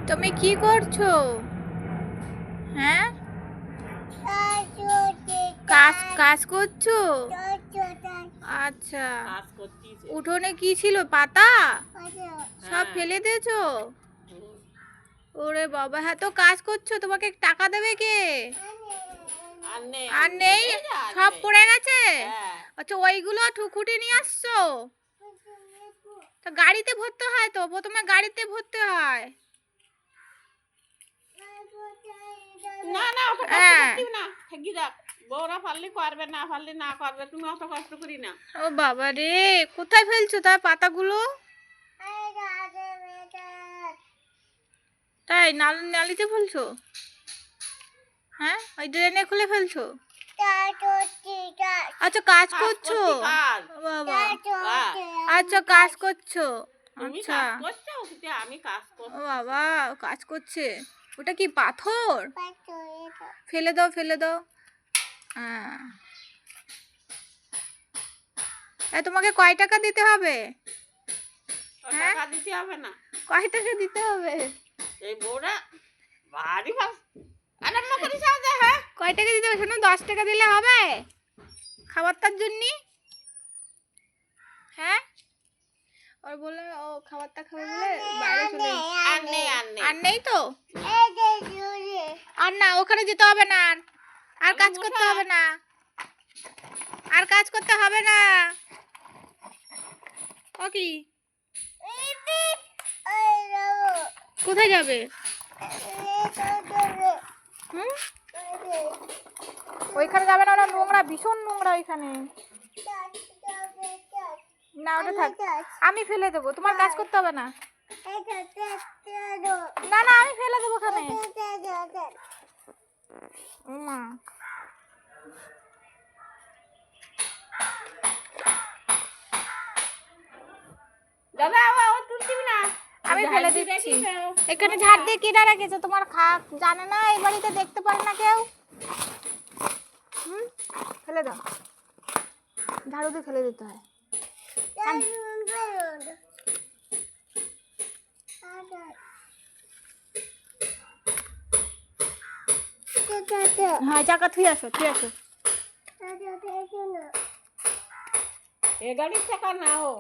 তুমি কি করছো? হ্যাঁ, কাজ কাজ করছো? আচ্ছা, উঠোনে কি ছিল? পাতা সব ফেলে দিয়েছো? ওরে বাবা, হ্যাঁ তো কাজ করছো, তোমাকে টাকা দেবে কে? আর নেই, সব পড়ে গেছে। আচ্ছা, ওইগুলো ঠুকুটি নিয়ে আসছো? তো গাড়িতে ভরতে হয়, তো প্রথমে গাড়িতে ভরতে হয়। না না অত কষ্ট করতিও না, থাকি যাক। বউরা পারলে করবে, না পারলে না করবে, তুমি অত কষ্ট করি না। ও বাবা রে, কোথায় ফেলছো তার পাতাগুলো? তাই নালিতে ফেলছো? হ্যাঁ, ওই ড্রেনে খুলে ফেলছো? আচ্ছা, কাজ করছো? বাবা, আচ্ছা কাজ করছো। আচ্ছা, আমি কাজ করছি। ও বাবা, কাজ করছে। ওটা কি পাথর? ফেলে দাও, ফেলে দাও। তোমাকে কয় টাকা দিতে হবে? টাকা দিতে হবে না। কয় টাকা দিতে হবে? এই বউরা ভারী আরাম করিস। হ্যাঁ, কয় টাকা দিতে হবে শোনো? 10 টাকা দিলে হবে খাবারটার জন্য? হ্যাঁ, আর বলে ও খাবারটা খাবে বলে বাইরে চলে। আর নেই তো? আর না, ওখানে যেতে হবে না। আর কাজ করতে হবে না। আর কাজ করতে হবে না। ও কি কোথায় যাবে? ওইখানে যাবে না, ওটা নোংরা, ভীষণ নোংরা ওইখানে। না, ওটা থাক, আমি ফেলে দেবো, তোমার কাজ করতে হবে না। না না, আমি ফেলে দেবো ওখানে। মা, আমি ফেলে দিচ্ছি। এখানে ঝাড় দিয়ে কিনা রেখেছে, তোমার জানে না, এই বাড়িতে দেখতে পারে না কেউ। ফেলে দাও, ঝাড়ু দিয়ে ফেলে দিতে হয়। হ্যাঁ, চাকা থুই আসো, থুই আসো। এ গাড়ির চাকা না ও